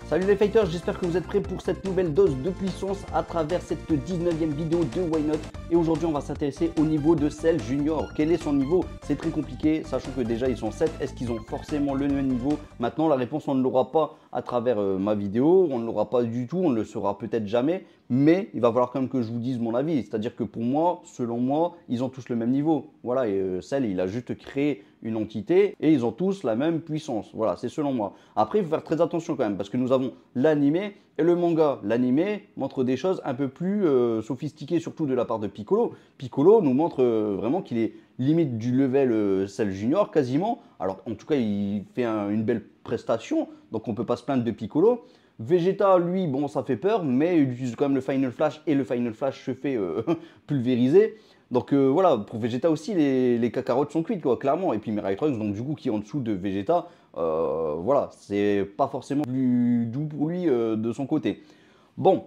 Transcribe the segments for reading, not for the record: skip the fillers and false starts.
Salut les fighters, j'espère que vous êtes prêts pour cette nouvelle dose de puissance à travers cette 19e vidéo de Why Not. Et aujourd'hui on va s'intéresser au niveau de Cell Junior. Quel est son niveau? C'est très compliqué, sachant que déjà ils sont 7. Est-ce qu'ils ont forcément le même niveau? Maintenant la réponse on ne l'aura pas à travers ma vidéo, on ne l'aura pas du tout, on ne le saura peut-être jamais. Mais il va falloir quand même que je vous dise mon avis. C'est-à-dire que pour moi, selon moi, ils ont tous le même niveau. Voilà, et Cell il a juste créé une entité et ils ont tous la même puissance. Voilà, c'est selon moi. Après, il faut faire très attention quand même parce que nous avons l'animé et le manga. L'animé montre des choses un peu plus sophistiquées, surtout de la part de Piccolo. Piccolo nous montre vraiment qu'il est limite du level Cell Junior quasiment. Alors, en tout cas, il fait une belle prestation, donc on ne peut pas se plaindre de Piccolo. Vegeta, lui, bon, ça fait peur, mais il utilise quand même le Final Flash et le Final Flash se fait pulvériser. Donc voilà, pour Vegeta aussi, les cacarottes sont cuites, quoi, clairement. Et puis Mirai Trunks, donc du coup, qui est en dessous de Vegeta, voilà, c'est pas forcément plus doux pour lui de son côté. Bon,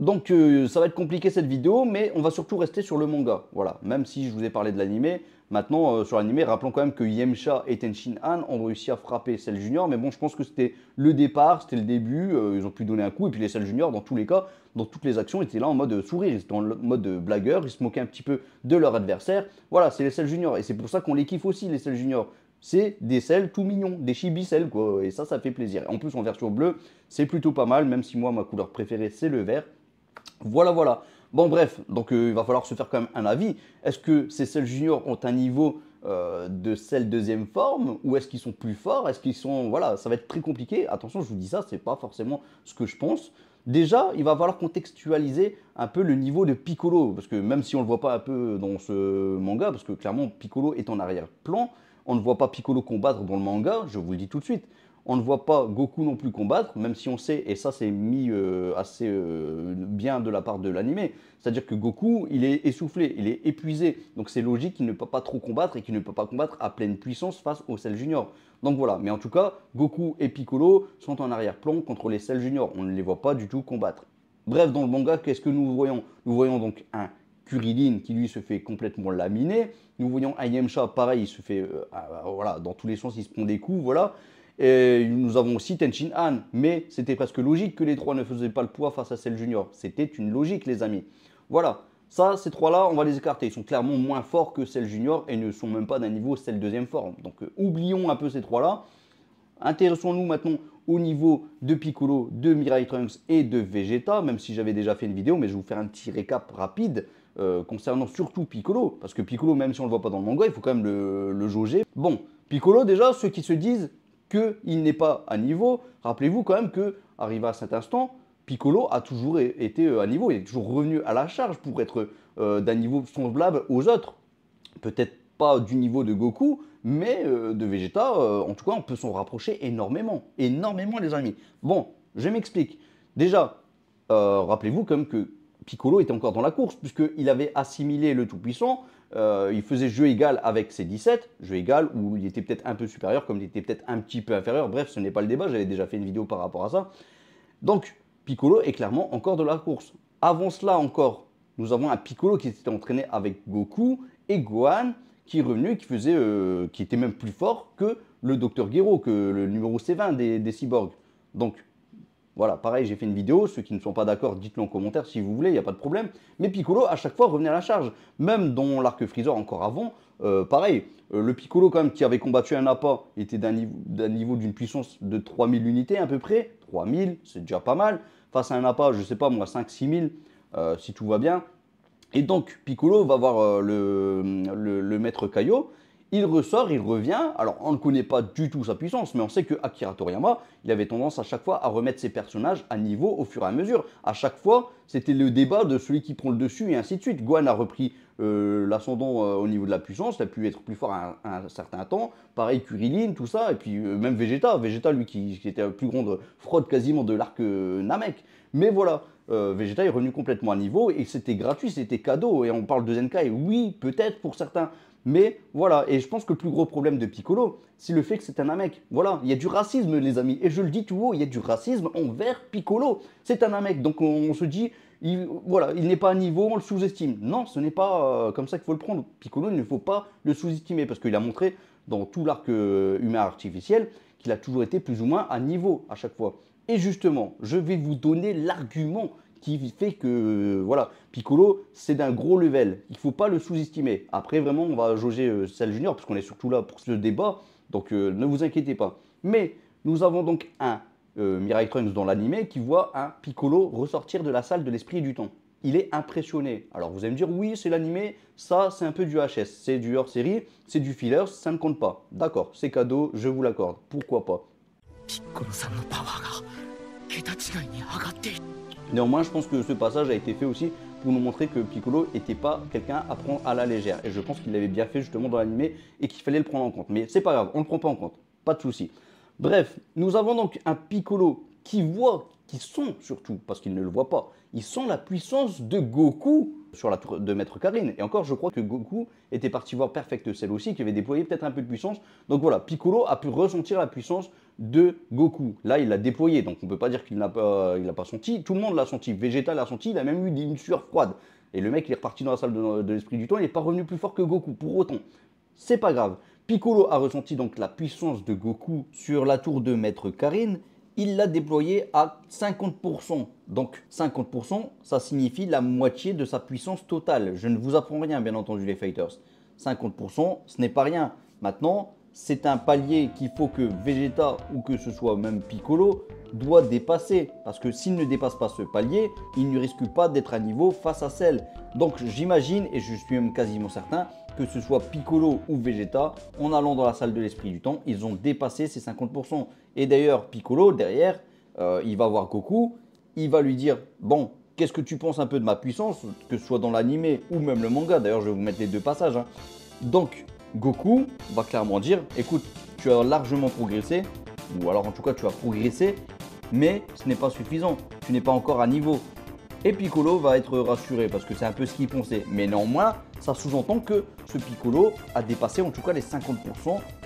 donc ça va être compliqué cette vidéo, mais on va surtout rester sur le manga. Voilà, même si je vous ai parlé de l'animé, maintenant sur l'animé, rappelons quand même que Yamcha et Tenshin Han ont réussi à frapper Cell Junior, mais bon, je pense que c'était le départ, c'était le début, ils ont pu donner un coup, et puis les Cell Junior, dans tous les cas, dans toutes les actions, étaient là en mode sourire, ils étaient en mode blagueur, ils se moquaient un petit peu de leur adversaire. Voilà, c'est les Cell Junior, et c'est pour ça qu'on les kiffe aussi, les Cell Junior. C'est des Cell tout mignons, des chibi Cell, quoi, et ça fait plaisir. En plus, en version bleue, c'est plutôt pas mal, même si moi, ma couleur préférée, c'est le vert. Voilà, voilà. Bon, bref, donc il va falloir se faire quand même un avis. Est-ce que ces Cell Junior ont un niveau de Cell deuxième forme ou est-ce qu'ils sont plus forts? Est-ce qu'ils sont... Voilà, ça va être très compliqué. Attention, je vous dis ça, c'est pas forcément ce que je pense. Déjà, il va falloir contextualiser un peu le niveau de Piccolo, parce que même si on ne le voit pas un peu dans ce manga, parce que clairement Piccolo est en arrière-plan, on ne voit pas Piccolo combattre dans le manga, je vous le dis tout de suite. On ne voit pas Goku non plus combattre, même si on sait, et ça c'est mis assez bien de la part de l'animé, c'est-à-dire que Goku, il est essoufflé, il est épuisé, donc c'est logique qu'il ne peut pas trop combattre et qu'il ne peut pas combattre à pleine puissance face aux Cell Junior. Donc voilà, mais en tout cas, Goku et Piccolo sont en arrière-plan contre les Cell Junior, on ne les voit pas du tout combattre. Bref, dans le manga, qu'est-ce que nous voyons? Nous voyons donc un Kuririn qui lui se fait complètement laminer, nous voyons un Yamcha, pareil, il se fait, voilà, dans tous les sens, il se prend des coups, voilà. Et nous avons aussi Tenshin Han, mais c'était presque logique que les trois ne faisaient pas le poids face à Cell Junior. C'était une logique, les amis. Voilà, ça, ces trois-là, on va les écarter. Ils sont clairement moins forts que Cell Junior et ne sont même pas d'un niveau Cell deuxième forme. Donc oublions un peu ces trois-là. Intéressons-nous maintenant au niveau de Piccolo, de Mirai Trunks et de Vegeta, même si j'avais déjà fait une vidéo, mais je vais vous faire un petit récap rapide concernant surtout Piccolo, parce que Piccolo, même si on ne le voit pas dans le manga, il faut quand même le jauger. Bon, Piccolo, déjà, ceux qui se disent qu'il n'est pas à niveau, rappelez-vous quand même que, arrivé à cet instant, Piccolo a toujours été à niveau, il est toujours revenu à la charge pour être d'un niveau semblable aux autres. Peut-être pas du niveau de Goku, mais de Vegeta, en tout cas, on peut s'en rapprocher énormément. Énormément, les amis. Bon, je m'explique. Déjà, rappelez-vous quand même que Piccolo était encore dans la course, puisqu'il avait assimilé le Tout-Puissant, il faisait jeu égal avec ses 17, jeu égal où il était peut-être un peu supérieur, comme il était peut-être un petit peu inférieur, bref, ce n'est pas le débat, j'avais déjà fait une vidéo par rapport à ça. Donc, Piccolo est clairement encore de la course. Avant cela encore, nous avons un Piccolo qui s'était entraîné avec Goku et Gohan, qui est revenu, qui était même plus fort que le Dr Gero, que le numéro C20 des cyborgs. Donc, voilà, pareil, j'ai fait une vidéo. Ceux qui ne sont pas d'accord, dites-le en commentaire si vous voulez, il n'y a pas de problème. Mais Piccolo, à chaque fois, revenait à la charge. Même dans l'arc Freezer, encore avant, pareil. Le Piccolo, quand même, qui avait combattu un Nappa, était d'un niveau d'une puissance de 3000 unités à peu près. 3000, c'est déjà pas mal. Face à un Nappa, je sais pas moi, 5-6000, si tout va bien. Et donc, Piccolo va voir le maître Kaio. Il ressort, il revient. Alors, on ne connaît pas du tout sa puissance, mais on sait que Akira Toriyama, il avait tendance à chaque fois à remettre ses personnages à niveau au fur et à mesure. À chaque fois, c'était le débat de celui qui prend le dessus et ainsi de suite. Gohan a repris l'ascendant au niveau de la puissance, il a pu être plus fort à un certain temps. Pareil, Kuririn, tout ça. Et puis même Vegeta. Vegeta, lui, qui était la plus grande fraude quasiment de l'arc Namek. Mais voilà. Vegeta est revenu complètement à niveau et c'était gratuit, c'était cadeau. Et on parle de Zenkai, oui, peut-être pour certains. Mais voilà, et je pense que le plus gros problème de Piccolo, c'est le fait que c'est un Namek. Voilà, il y a du racisme, les amis. Et je le dis tout haut, il y a du racisme envers Piccolo. C'est un Namek. Donc on se dit, voilà, il n'est pas à niveau, on le sous-estime. Non, ce n'est pas comme ça qu'il faut le prendre. Piccolo, il ne faut pas le sous-estimer parce qu'il a montré dans tout l'arc humain artificiel qu'il a toujours été plus ou moins à niveau à chaque fois. Et justement, je vais vous donner l'argument qui fait que voilà, Piccolo, c'est d'un gros level. Il ne faut pas le sous-estimer. Après, vraiment, on va jauger Cell Junior, parce qu'on est surtout là pour ce débat. Donc, ne vous inquiétez pas. Mais nous avons donc un Mirai Trunks dans l'animé qui voit un Piccolo ressortir de la salle de l'esprit du temps. Il est impressionné. Alors, vous allez me dire, oui, c'est l'animé, ça, c'est un peu du HS. C'est du hors-série, c'est du filler, ça ne compte pas. D'accord, c'est cadeau, je vous l'accorde. Pourquoi pas? Néanmoins, je pense que ce passage a été fait aussi pour nous montrer que Piccolo n'était pas quelqu'un à prendre à la légère. Et je pense qu'il l'avait bien fait justement dans l'animé et qu'il fallait le prendre en compte. Mais c'est pas grave, on ne le prend pas en compte. Pas de souci. Bref, nous avons donc un Piccolo qui voit, qui sent surtout, parce qu'il ne le voit pas, il sent la puissance de Goku sur la tour de Maître Karin. Et encore, je crois que Goku était parti voir Perfect Cell aussi, qui avait déployé peut-être un peu de puissance. Donc voilà, Piccolo a pu ressentir la puissance de Goku. Là, il l'a déployé, donc on ne peut pas dire qu'il n'a pas, senti. Tout le monde l'a senti. Vegeta l'a senti, il a même eu une sueur froide. Et le mec, il est reparti dans la salle de l'esprit du temps, il n'est pas revenu plus fort que Goku, pour autant. C'est pas grave. Piccolo a ressenti donc la puissance de Goku sur la tour de Maître Karin. Il l'a déployé à 50%. Donc 50%, ça signifie la moitié de sa puissance totale. Je ne vous apprends rien, bien entendu, les fighters. 50%, ce n'est pas rien. Maintenant, c'est un palier qu'il faut que Vegeta, ou que ce soit même Piccolo, doit dépasser. Parce que s'il ne dépasse pas ce palier, il ne risque pas d'être à niveau face à Cell. Donc j'imagine, et je suis même quasiment certain, que ce soit Piccolo ou Vegeta, en allant dans la salle de l'esprit du temps, ils ont dépassé ces 50%. Et d'ailleurs, Piccolo, derrière, il va voir Goku, il va lui dire, bon, qu'est-ce que tu penses un peu de ma puissance, que ce soit dans l'animé ou même le manga, d'ailleurs je vais vous mettre les deux passages. Hein. Donc, Goku va clairement dire, écoute, tu as largement progressé, ou alors en tout cas tu as progressé, mais ce n'est pas suffisant, tu n'es pas encore à niveau. Et Piccolo va être rassuré parce que c'est un peu ce qu'il pensait. Mais néanmoins, ça sous-entend que ce Piccolo a dépassé en tout cas les 50%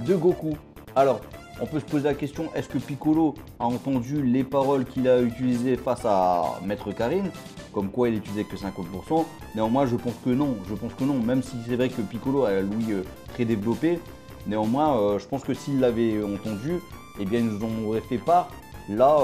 de Goku. Alors, on peut se poser la question, est-ce que Piccolo a entendu les paroles qu'il a utilisées face à Maître Karin, comme quoi il n'utilisait que 50%? Néanmoins, je pense que non. Je pense que non, même si c'est vrai que Piccolo a l'ouïe très développée. Néanmoins, je pense que s'il l'avait entendu, eh bien, ils nous en auraient fait part. Là,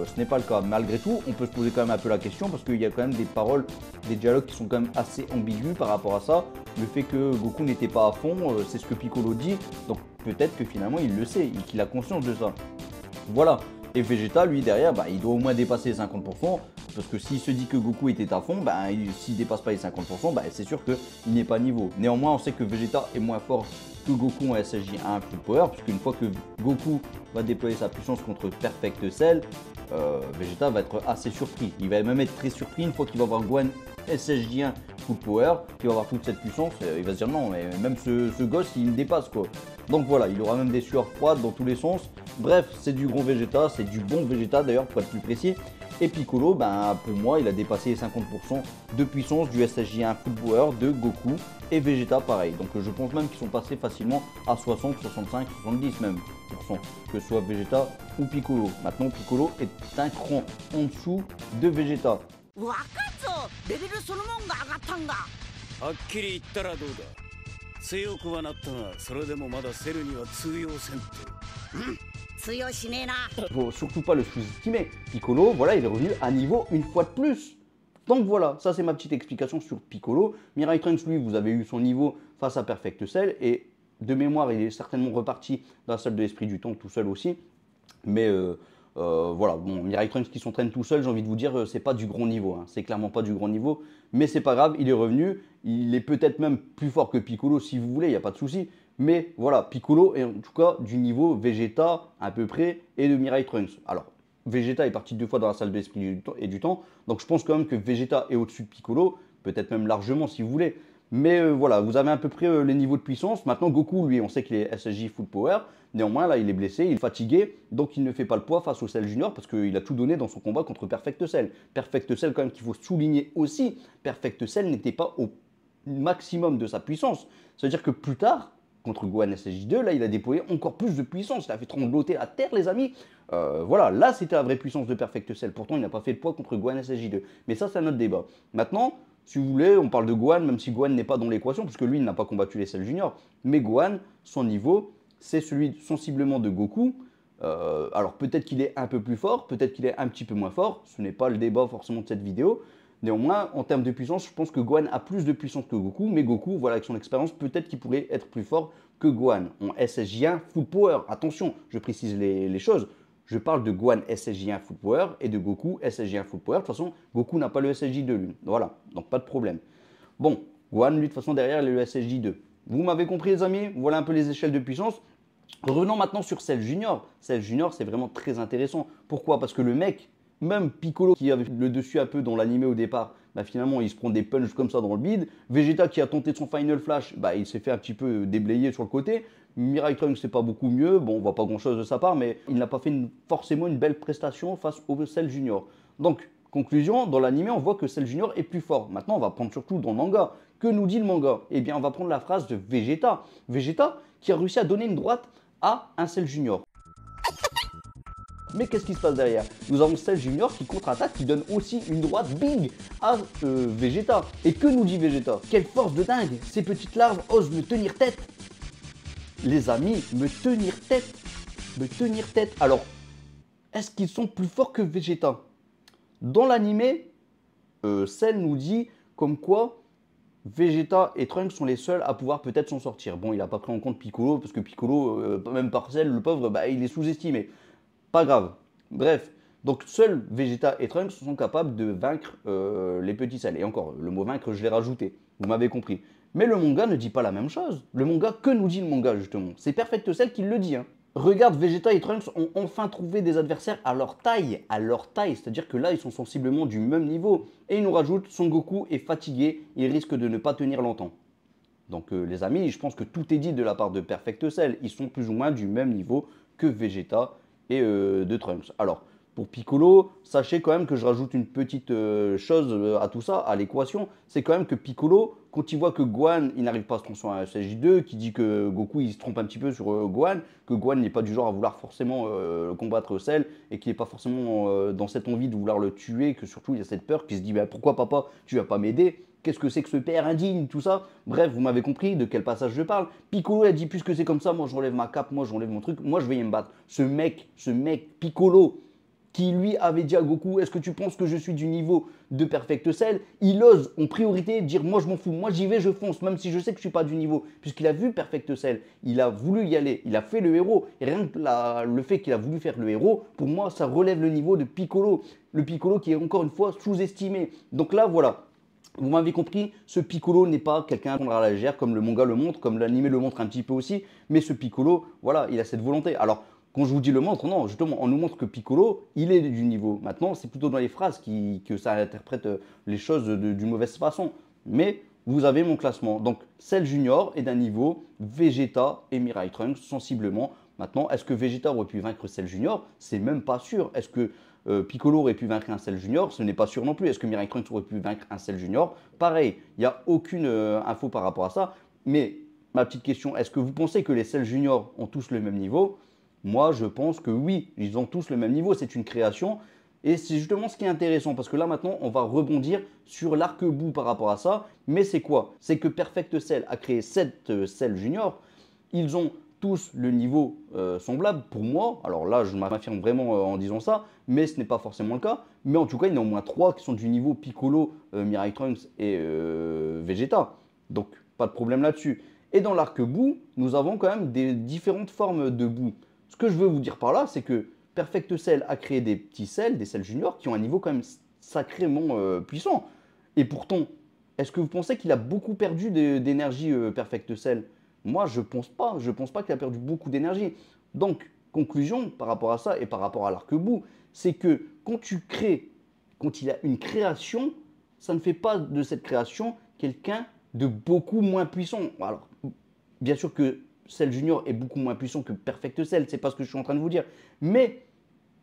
ce n'est pas le cas. Malgré tout, on peut se poser quand même un peu la question parce qu'il y a quand même des paroles, des dialogues qui sont quand même assez ambigus par rapport à ça. Le fait que Goku n'était pas à fond, c'est ce que Piccolo dit. Donc peut-être que finalement il le sait et qu'il a conscience de ça. Voilà. Et Vegeta, lui, derrière, il doit au moins dépasser les 50%. Parce que s'il se dit que Goku était à fond, s'il ne dépasse pas les 50%, c'est sûr qu'il n'est pas niveau. Néanmoins, on sait que Vegeta est moins fort que Goku en SSJ1 Full Power, puisqu'une fois que Goku va déployer sa puissance contre Perfect Cell, Vegeta va être assez surpris. Il va même être très surpris une fois qu'il va voir Gohan SSJ1 Full Power, qu'il va avoir toute cette puissance, il va se dire non, mais même ce gosse, il me dépasse quoi. Donc voilà, il aura même des sueurs froides dans tous les sens. Bref, c'est du gros Vegeta, c'est du bon Vegeta d'ailleurs, pour être plus précis. Et Piccolo, pour moi, il a dépassé les 50% de puissance du SSJ1 Full Power de Goku et Vegeta pareil. Donc je pense même qu'ils sont passés facilement à 60, 65, 70 même %, que ce soit Vegeta ou Piccolo. Maintenant, Piccolo est un cran en dessous de Vegeta. Faut surtout pas le sous-estimer. Piccolo, voilà, il est revenu à niveau une fois de plus. Donc voilà, ça c'est ma petite explication sur Piccolo. Mirai Trunks, lui, vous avez eu son niveau face à Perfect Cell et de mémoire, il est certainement reparti dans la salle de l'esprit du temps tout seul aussi. Mais voilà, bon, Mirai Trunks qui s'entraîne tout seul, j'ai envie de vous dire, c'est pas du grand niveau. Hein. C'est clairement pas du grand niveau. Mais c'est pas grave, il est revenu. Il est peut-être même plus fort que Piccolo si vous voulez, il n'y a pas de souci. Mais voilà, Piccolo est en tout cas du niveau Vegeta à peu près et de Mirai Trunks. Alors, Vegeta est parti 2 fois dans la salle de l'esprit du temps. Donc je pense quand même que Vegeta est au-dessus de Piccolo. Peut-être même largement si vous voulez. Mais voilà, vous avez à peu près les niveaux de puissance. Maintenant, Goku, lui, on sait qu'il est SSJ Full Power. Néanmoins, là, il est blessé, il est fatigué. Donc, il ne fait pas le poids face au Cell Junior parce qu'il a tout donné dans son combat contre Perfect Cell. Perfect Cell, quand même, qu'il faut souligner aussi, Perfect Cell n'était pas au maximum de sa puissance. C'est-à-dire que plus tard, contre Gohan SSJ2, là, il a déployé encore plus de puissance. Il a fait trembloter la terre, les amis. Voilà, là, c'était la vraie puissance de Perfect Cell. Pourtant, il n'a pas fait le poids contre Gohan SSJ2. Mais ça, c'est un autre débat. Maintenant, si vous voulez, on parle de Gohan, même si Gohan n'est pas dans l'équation, puisque lui, il n'a pas combattu les Cell Junior. Mais Gohan, son niveau, c'est celui sensiblement de Goku. Alors peut-être qu'il est un peu plus fort, peut-être qu'il est un petit peu moins fort, ce n'est pas le débat forcément de cette vidéo. Néanmoins, en termes de puissance, je pense que Gohan a plus de puissance que Goku, mais Goku, voilà, avec son expérience, peut-être qu'il pourrait être plus fort que Gohan. En SSJ1 Full Power, attention, je précise les choses. Je parle de Gohan SSJ1 Full Power et de Goku SSJ1 Full Power. De toute façon, Goku n'a pas le SSJ2 lui. Voilà, donc pas de problème. Bon, Gohan, lui, de toute façon, derrière, il a le SSJ2. Vous m'avez compris, les amis? Voilà un peu les échelles de puissance. Revenons maintenant sur Cell Junior. Cell Junior, c'est vraiment très intéressant. Pourquoi? Parce que le mec, même Piccolo qui avait le dessus un peu dans l'animé au départ, bah finalement il se prend des punches comme ça dans le bide. Vegeta qui a tenté son Final Flash, bah il s'est fait un petit peu déblayer sur le côté. Mirai Trunks c'est pas beaucoup mieux, bon on voit pas grand chose de sa part, mais il n'a pas fait forcément une belle prestation face au Cell Junior. Donc conclusion, dans l'animé on voit que Cell Junior est plus fort. Maintenant on va prendre surtout dans le manga. Que nous dit le manga? Eh bien on va prendre la phrase de Vegeta. Vegeta qui a réussi à donner une droite à un Cell Junior. Mais qu'est-ce qui se passe derrière? Nous avons Cell Junior qui contre-attaque, qui donne aussi une droite big à Vegeta. Et que nous dit Vegeta? Quelle force de dingue! Ces petites larves osent me tenir tête. Les amis, me tenir tête. Me tenir tête. Alors, est-ce qu'ils sont plus forts que Vegeta? Dans l'animé, Cell nous dit comme quoi Vegeta et Trunks sont les seuls à pouvoir peut-être s'en sortir. Bon, il n'a pas pris en compte Piccolo, parce que Piccolo, même par Cell, le pauvre, bah, il est sous-estimé. Pas grave. Bref, donc seuls Vegeta et Trunks sont capables de vaincre les petits Cell. Et encore, le mot vaincre, je l'ai rajouté. Vous m'avez compris. Mais le manga ne dit pas la même chose. Le manga, que nous dit le manga justement? C'est Perfect Cell qui le dit. Hein. Regarde, Vegeta et Trunks ont enfin trouvé des adversaires à leur taille. À leur taille, c'est-à-dire que là, ils sont sensiblement du même niveau. Et il nous rajoute, Son Goku est fatigué, il risque de ne pas tenir longtemps. Donc les amis, je pense que tout est dit de la part de Perfect Cell. Ils sont plus ou moins du même niveau que Vegeta et de Trunks. Alors, pour Piccolo, sachez quand même que je rajoute une petite chose à tout ça, à l'équation. C'est quand même que Piccolo, quand il voit que Gohan, il n'arrive pas à se transformer en SSJ2, qui dit que Goku, il se trompe un petit peu sur Gohan, que Gohan n'est pas du genre à vouloir forcément combattre Cell, et qu'il n'est pas forcément dans cette envie de vouloir le tuer, que surtout il a cette peur, qu'il se dit bah, pourquoi papa, tu vas pas m'aider? Qu'est-ce que c'est que ce père indigne, tout ça? Bref, vous m'avez compris de quel passage je parle. Piccolo a dit, puisque c'est comme ça, moi j'enlève ma cape, moi j'enlève mon truc, moi je vais y me battre. Ce mec, Piccolo, qui lui avait dit à Goku, est-ce que tu penses que je suis du niveau de Perfect Cell? Il ose en priorité dire, moi je m'en fous, moi j'y vais, je fonce, même si je sais que je suis pas du niveau. Puisqu'il a vu Perfect Cell, il a voulu y aller, il a fait le héros. Et rien que le fait qu'il a voulu faire le héros, pour moi ça relève le niveau de Piccolo. Le Piccolo qui est encore une fois sous-estimé. Donc là, voilà. Vous m'avez compris, ce Piccolo n'est pas quelqu'un à prendre à la légère, comme le manga le montre, comme l'anime le montre un petit peu aussi. Mais ce Piccolo, voilà, il a cette volonté. Alors, quand je vous dis le montre, non, justement, on nous montre que Piccolo, il est du niveau. Maintenant, c'est plutôt dans les phrases que ça interprète les choses d'une mauvaise façon. Mais vous avez mon classement. Donc, Cell Junior est d'un niveau, Vegeta et Mirai Trunks, sensiblement. Maintenant, est-ce que Vegeta aurait pu vaincre Cell Junior? C'est même pas sûr. Est-ce que Piccolo aurait pu vaincre un Cell Junior? Ce n'est pas sûr non plus. Est-ce que Mirai Trunks aurait pu vaincre un Cell Junior? Pareil, il n'y a aucune info par rapport à ça. Mais ma petite question, est-ce que vous pensez que les Cell Junior ont tous le même niveau? Moi, je pense que oui, ils ont tous le même niveau. C'est une création. Et c'est justement ce qui est intéressant, parce que là maintenant, on va rebondir sur l'arc-bout par rapport à ça. Mais c'est quoi? C'est que Perfect Cell a créé 7 Cell Junior. Ils ont tous le niveau semblable pour moi. Alors là, je m'affirme vraiment en disant ça, mais ce n'est pas forcément le cas. Mais en tout cas, il y en a au moins 3 qui sont du niveau Piccolo, Mirai Trunks et Vegeta. Donc, pas de problème là-dessus. Et dans l'arc-bout, nous avons quand même des différentes formes de bout. Ce que je veux vous dire par là, c'est que Perfect Cell a créé des petits cells, des cells juniors, qui ont un niveau quand même sacrément puissant. Et pourtant, est-ce que vous pensez qu'il a beaucoup perdu d'énergie Perfect Cell? Moi, je pense pas. Je pense pas qu'il a perdu beaucoup d'énergie. Donc, conclusion par rapport à ça et par rapport à l'arc-bout, c'est que quand tu crées, quand il a une création, ça ne fait pas de cette création quelqu'un de beaucoup moins puissant. Alors, bien sûr que Cell Junior est beaucoup moins puissant que Perfect Cell, c'est pas ce que je suis en train de vous dire. Mais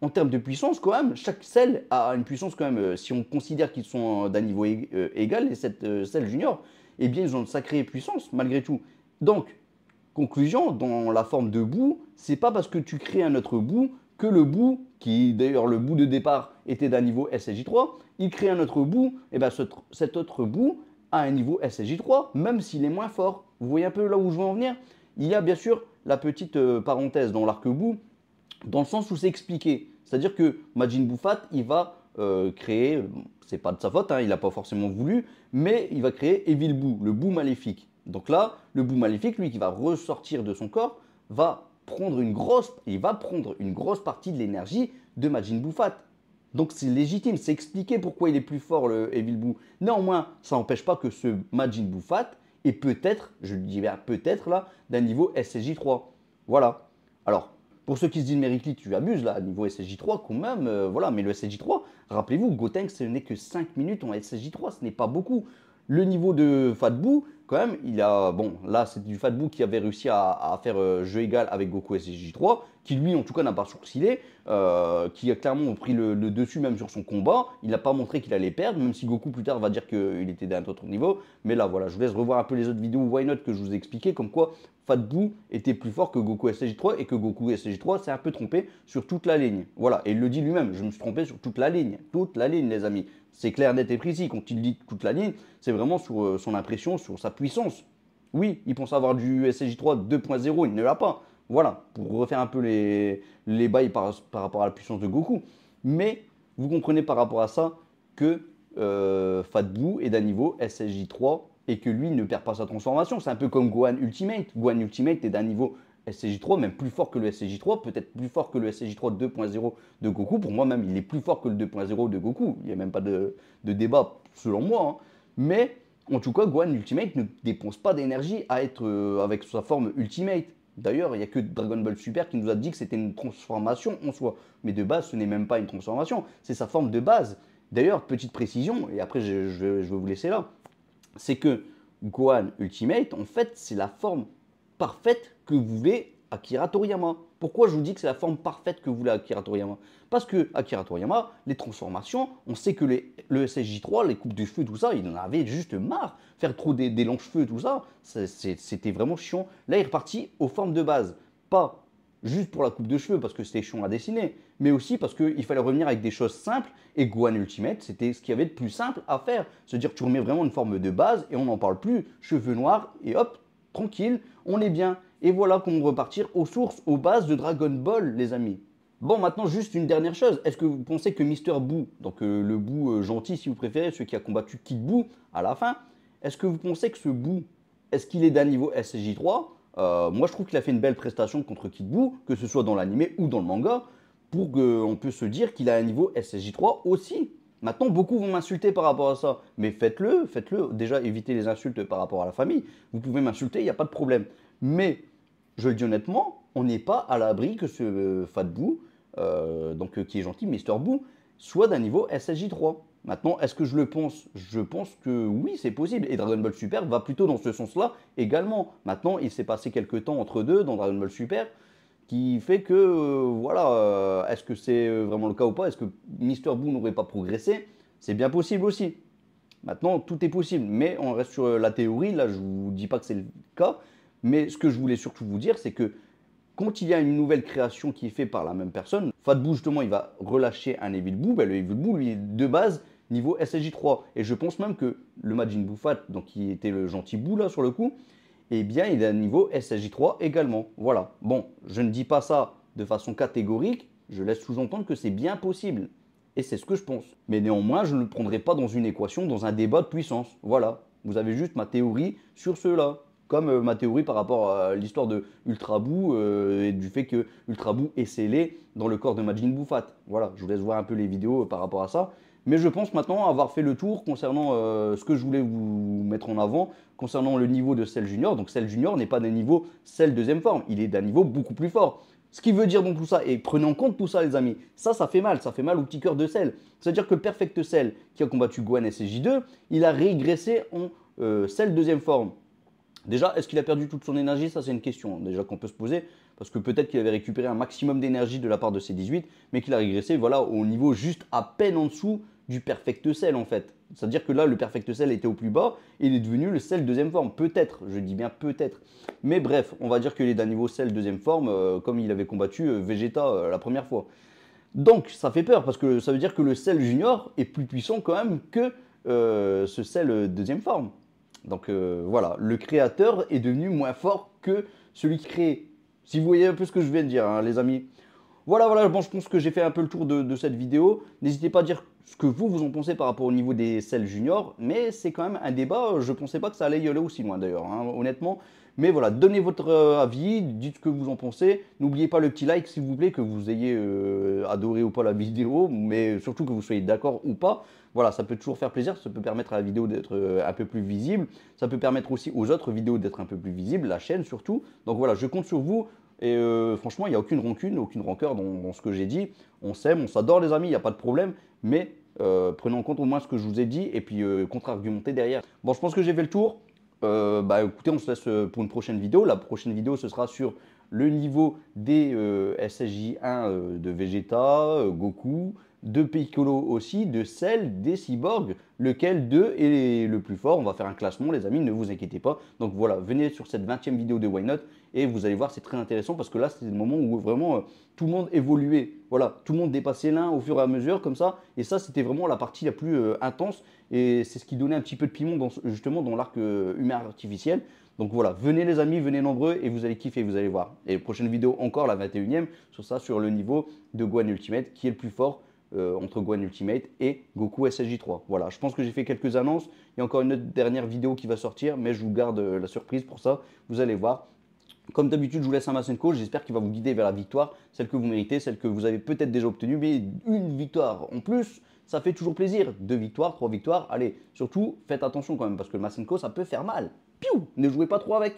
en termes de puissance, quand même, chaque Cell a une puissance quand même, si on considère qu'ils sont d'un niveau égal, les 7 Cell Junior, eh bien ils ont une sacrée puissance malgré tout. Donc, conclusion, dans la forme de bout, c'est pas parce que tu crées un autre bout que le bout, qui d'ailleurs le bout de départ était d'un niveau SSJ3, il crée un autre bout, et bien cet autre bout a un niveau SSJ3, même s'il est moins fort. Vous voyez un peu là où je veux en venir? Il y a bien sûr la petite parenthèse dans l'arc-bout, dans le sens où c'est expliqué. C'est-à-dire que Majin Buu Fat, il va créer, c'est pas de sa faute, hein, il n'a pas forcément voulu, mais il va créer Evil Buu, le Buu maléfique. Donc là, le Buu maléfique, lui, qui va ressortir de son corps, il va prendre une grosse partie de l'énergie de Majin Buu Fat. Donc c'est légitime, c'est expliqué pourquoi il est plus fort, le Evil Buu. Néanmoins, ça n'empêche pas que ce Majin Buu Fat est peut-être, je dis bien peut-être là, d'un niveau SSJ3. Voilà. Alors, pour ceux qui se disent Merikli, tu abuses là, niveau SSJ3 quand même, voilà, mais le SSJ3, rappelez-vous, Gotenks, ce n'est que 5 minutes en SSJ3, ce n'est pas beaucoup. Le niveau de Fat Buu, quand même, il a, bon, là c'est du Fat Buu qui avait réussi à faire jeu égal avec Goku SSJ3, qui lui en tout cas n'a pas sourcillé, qui a clairement pris le dessus même sur son combat, il n'a pas montré qu'il allait perdre, même si Goku plus tard va dire qu'il était d'un autre niveau, mais là voilà, je vous laisse revoir un peu les autres vidéos Why Not que je vous ai expliqué, comme quoi Fat Buu était plus fort que Goku SSJ3 et que Goku SSJ3 s'est un peu trompé sur toute la ligne. Voilà, et il le dit lui-même, je me suis trompé sur toute la ligne les amis. C'est clair, net et précis, quand il dit toute la ligne, c'est vraiment sur son impression, sur sa puissance. Oui, il pense avoir du SSJ3 2.0, il ne l'a pas. Voilà, pour refaire un peu les bails par rapport à la puissance de Goku. Mais vous comprenez par rapport à ça que Fat Buu est d'un niveau SSJ3 et que lui ne perd pas sa transformation. C'est un peu comme Gohan Ultimate. Gohan Ultimate est d'un niveau SSJ3, même plus fort que le SSJ3, peut-être plus fort que le SSJ3 2.0 de Goku. Pour moi, même, il est plus fort que le 2.0 de Goku. Il n'y a même pas de débat, selon moi. Hein. Mais, en tout cas, Gohan Ultimate ne dépense pas d'énergie à être avec sa forme Ultimate. D'ailleurs, il n'y a que Dragon Ball Super qui nous a dit que c'était une transformation en soi. Mais de base, ce n'est même pas une transformation. C'est sa forme de base. D'ailleurs, petite précision, et après je vais vous laisser là, c'est que Gohan Ultimate, en fait, c'est la forme parfaite que voulait Akira Toriyama. Pourquoi je vous dis que c'est la forme parfaite que voulait Akira Toriyama? Parce que Akira Toriyama, les transformations, on sait que le SSJ3, les coupes de cheveux, tout ça, il en avait juste marre. Faire trop des longs cheveux, tout ça, c'était vraiment chiant. Là, il est reparti aux formes de base. Pas juste pour la coupe de cheveux, parce que c'était chiant à dessiner, mais aussi parce qu'il fallait revenir avec des choses simples, et Gohan Ultimate, c'était ce qu'il y avait de plus simple à faire. C'est-à-dire que tu remets vraiment une forme de base, et on n'en parle plus, cheveux noirs, et hop, tranquille, on est bien. Et voilà qu'on repartir aux sources, aux bases de Dragon Ball, les amis. Bon, maintenant, juste une dernière chose. Est-ce que vous pensez que Mister Buu, donc le Buu gentil si vous préférez, celui qui a combattu Kid Buu à la fin, est-ce que vous pensez que ce Buu, est-ce qu'il est d'un niveau SSJ3? Moi, je trouve qu'il a fait une belle prestation contre Kid Buu, que ce soit dans l'anime ou dans le manga, pour qu'on puisse se dire qu'il a un niveau SSJ3 aussi. Maintenant, beaucoup vont m'insulter par rapport à ça. Mais faites-le, faites-le. Déjà, évitez les insultes par rapport à la famille. Vous pouvez m'insulter, il n'y a pas de problème. Mais, je le dis honnêtement, on n'est pas à l'abri que ce Fat Buu, qui est gentil, Mister Buu, soit d'un niveau SSJ3. Maintenant, est-ce que je le pense? Je pense que oui, c'est possible. Et Dragon Ball Super va plutôt dans ce sens-là également. Maintenant, il s'est passé quelques temps entre deux dans Dragon Ball Super qui fait que, voilà, est-ce que c'est vraiment le cas ou pas? Est-ce que Mister Buu n'aurait pas progressé? C'est bien possible aussi. Maintenant, tout est possible. Mais on reste sur la théorie. Là, je ne vous dis pas que c'est le cas. Mais ce que je voulais surtout vous dire, c'est que quand il y a une nouvelle création qui est faite par la même personne, Fat Buu, justement, il va relâcher un Evil Buu. Ben, le Evil Buu, lui, est de base niveau SSJ3. Et je pense même que le Majin Buu Fat, donc qui était le gentil Buu, là, sur le coup, eh bien, il est à niveau SSJ3 également. Voilà. Bon, je ne dis pas ça de façon catégorique, je laisse sous-entendre que c'est bien possible. Et c'est ce que je pense. Mais néanmoins, je ne le prendrai pas dans une équation, dans un débat de puissance. Voilà. Vous avez juste ma théorie sur cela. Comme ma théorie par rapport à l'histoire de Ultra Buu et du fait que Ultra Buu est scellé dans le corps de Majin Buu Fat. Voilà, je vous laisse voir un peu les vidéos par rapport à ça. Mais je pense maintenant avoir fait le tour concernant ce que je voulais vous mettre en avant concernant le niveau de Cell Junior. Donc Cell Junior n'est pas d'un niveau Cell deuxième forme, il est d'un niveau beaucoup plus fort. Ce qui veut dire donc tout ça, et prenez en compte tout ça les amis, ça fait mal au petit cœur de Cell. C'est-à-dire que le Perfect Cell qui a combattu Gohan SSJ2, il a régressé en Cell deuxième forme. Déjà, est-ce qu'il a perdu toute son énergie? Ça, c'est une question déjà qu'on peut se poser. Parce que peut-être qu'il avait récupéré un maximum d'énergie de la part de C18, mais qu'il a régressé voilà, au niveau juste à peine en dessous du Perfect Cell en fait. C'est-à-dire que là, le Perfect Cell était au plus bas et il est devenu le Cell deuxième forme. Peut-être, je dis bien peut-être. Mais bref, on va dire qu'il est d'un niveau Cell deuxième forme, comme il avait combattu Vegeta la première fois. Donc, ça fait peur parce que ça veut dire que le Cell Junior est plus puissant quand même que ce Cell deuxième forme. Donc voilà, le créateur est devenu moins fort que celui qui crée. Si vous voyez un peu ce que je viens de dire, hein, les amis. Voilà, bon, je pense que j'ai fait un peu le tour de cette vidéo. N'hésitez pas à dire ce que vous en pensez par rapport au niveau des selles juniors, mais c'est quand même un débat, je ne pensais pas que ça allait y aller aussi loin d'ailleurs, hein, honnêtement. Mais voilà, donnez votre avis, dites ce que vous en pensez. N'oubliez pas le petit like s'il vous plaît, que vous ayez adoré ou pas la vidéo, mais surtout que vous soyez d'accord ou pas. Voilà, ça peut toujours faire plaisir, ça peut permettre à la vidéo d'être un peu plus visible. Ça peut permettre aussi aux autres vidéos d'être un peu plus visibles, la chaîne surtout. Donc voilà, je compte sur vous. Et franchement, il n'y a aucune rancune, aucune rancœur dans ce que j'ai dit. On s'aime, on s'adore les amis, il n'y a pas de problème. Mais prenez en compte au moins ce que je vous ai dit et puis contre-argumentez derrière. Bon, je pense que j'ai fait le tour. Bah écoutez, on se laisse pour une prochaine vidéo. La prochaine vidéo, ce sera sur le niveau des SSJ1 de Vegeta, Goku, de Piccolo aussi, de Cell, des cyborgs, lequel d'eux est le plus fort. On va faire un classement, les amis, ne vous inquiétez pas. Donc voilà, venez sur cette 20e vidéo de Why Not et vous allez voir, c'est très intéressant parce que là, c'est le moment où vraiment tout le monde évoluait. Voilà, tout le monde dépassait l'un au fur et à mesure, comme ça. Et ça, c'était vraiment la partie la plus intense et c'est ce qui donnait un petit peu de piment justement dans l'arc humain artificiel. Donc voilà, venez les amis, venez nombreux et vous allez kiffer, vous allez voir. Et prochaine vidéo encore, la 21e, sur ça, sur le niveau de Gohan Ultimate, qui est le plus fort entre Gohan Ultimate et Goku SSJ3. Voilà, je pense que j'ai fait quelques annonces. Il y a encore une autre dernière vidéo qui va sortir, mais je vous garde la surprise pour ça. Vous allez voir. Comme d'habitude, je vous laisse un Masenko. J'espère qu'il va vous guider vers la victoire, celle que vous méritez, celle que vous avez peut-être déjà obtenue. Mais une victoire en plus, ça fait toujours plaisir. 2 victoires, 3 victoires. Allez, surtout, faites attention quand même, parce que le Masenko, ça peut faire mal. Piou! Ne jouez pas trop avec.